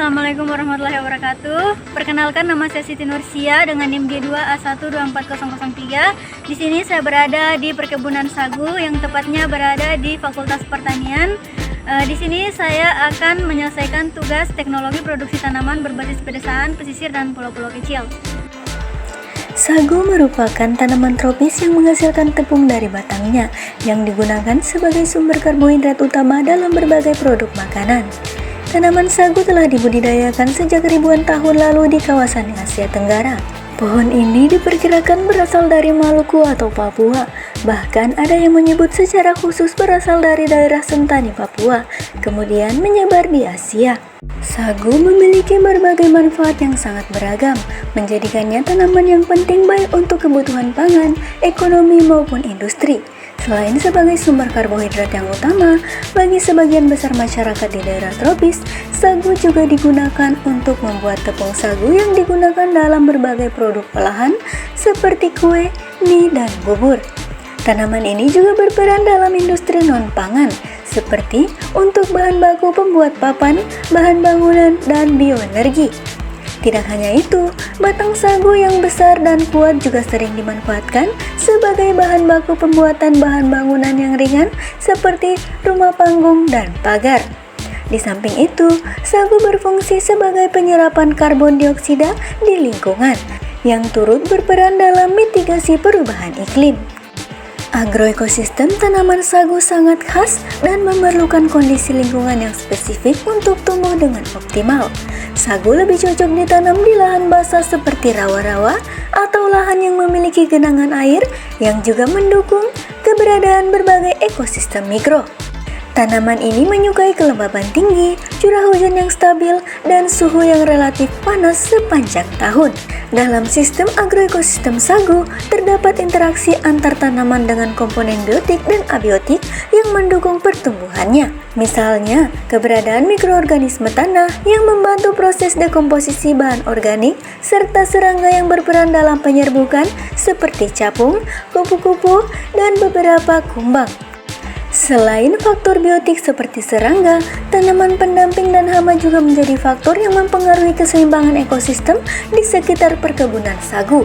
Assalamualaikum warahmatullahi wabarakatuh. Perkenalkan, nama saya Siti Nursia dengan NIM D2A1240003. Di sini saya berada di perkebunan sagu yang tepatnya berada di Fakultas Pertanian. Di sini saya akan menyelesaikan tugas teknologi produksi tanaman berbasis pedesaan, pesisir, dan pulau-pulau kecil. Sagu merupakan tanaman tropis yang menghasilkan tepung dari batangnya yang digunakan sebagai sumber karbohidrat utama dalam berbagai produk makanan. Tanaman sagu telah dibudidayakan sejak ribuan tahun lalu di kawasan Asia Tenggara. Pohon ini diperkirakan berasal dari Maluku atau Papua. Bahkan ada yang menyebut secara khusus berasal dari daerah Sentani, Papua, kemudian menyebar di Asia. Sagu memiliki berbagai manfaat yang sangat beragam, menjadikannya tanaman yang penting baik untuk kebutuhan pangan, ekonomi maupun industri. Selain sebagai sumber karbohidrat yang utama bagi sebagian besar masyarakat di daerah tropis, sagu juga digunakan untuk membuat tepung sagu yang digunakan dalam berbagai produk olahan seperti kue, mie, dan bubur. Tanaman ini juga berperan dalam industri non-pangan, seperti untuk bahan baku pembuat papan, bahan bangunan, dan bioenergi. Tidak hanya itu, batang sagu yang besar dan kuat juga sering dimanfaatkan sebagai bahan baku pembuatan bahan bangunan yang ringan seperti rumah panggung dan pagar. Di samping itu, sagu berfungsi sebagai penyerapan karbon dioksida di lingkungan yang turut berperan dalam mitigasi perubahan iklim. Agroekosistem tanaman sagu sangat khas dan memerlukan kondisi lingkungan yang spesifik untuk tumbuh dengan optimal. Sagu lebih cocok ditanam di lahan basah seperti rawa-rawa atau lahan yang memiliki genangan air yang juga mendukung keberadaan berbagai ekosistem mikro. Tanaman ini menyukai kelembaban tinggi, curah hujan yang stabil, dan suhu yang relatif panas sepanjang tahun. Dalam sistem agroekosistem sagu, terdapat interaksi antar tanaman dengan komponen biotik dan abiotik yang mendukung pertumbuhannya. Misalnya, keberadaan mikroorganisme tanah yang membantu proses dekomposisi bahan organik, serta serangga yang berperan dalam penyerbukan seperti capung, kupu-kupu, dan beberapa kumbang. Selain faktor biotik seperti serangga, tanaman pendamping dan hama juga menjadi faktor yang mempengaruhi keseimbangan ekosistem di sekitar perkebunan sagu.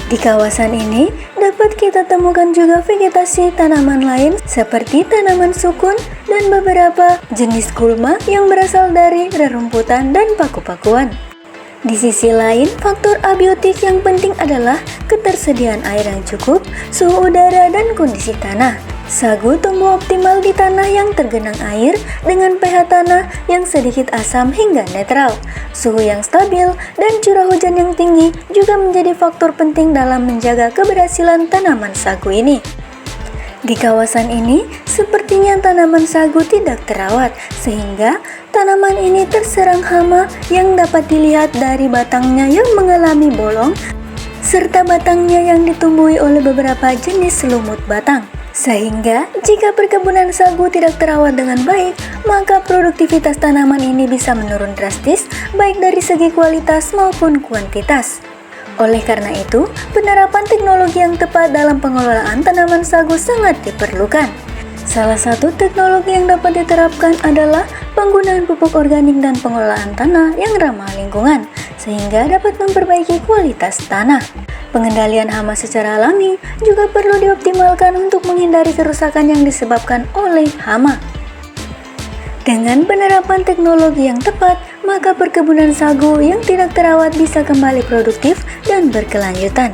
Di kawasan ini dapat kita temukan juga vegetasi tanaman lain seperti tanaman sukun dan beberapa jenis gulma yang berasal dari rerumputan dan paku-pakuan. Di sisi lain, faktor abiotik yang penting adalah ketersediaan air yang cukup, suhu udara, dan kondisi tanah. Sagu tumbuh optimal di tanah yang tergenang air dengan pH tanah yang sedikit asam hingga netral. Suhu yang stabil dan curah hujan yang tinggi juga menjadi faktor penting dalam menjaga keberhasilan tanaman sagu ini. Di kawasan ini, sepertinya tanaman sagu tidak terawat, sehingga tanaman ini terserang hama yang dapat dilihat dari batangnya yang mengalami bolong, serta batangnya yang ditumbuhi oleh beberapa jenis lumut batang. Sehingga, jika perkebunan sagu tidak terawat dengan baik, maka produktivitas tanaman ini bisa menurun drastis, baik dari segi kualitas maupun kuantitas. Oleh karena itu, penerapan teknologi yang tepat dalam pengelolaan tanaman sagu sangat diperlukan. Salah satu teknologi yang dapat diterapkan adalah penggunaan pupuk organik dan pengelolaan tanah yang ramah lingkungan, sehingga dapat memperbaiki kualitas tanah. Pengendalian hama secara alami juga perlu dioptimalkan untuk menghindari kerusakan yang disebabkan oleh hama. Dengan penerapan teknologi yang tepat, maka perkebunan sagu yang tidak terawat bisa kembali produktif dan berkelanjutan.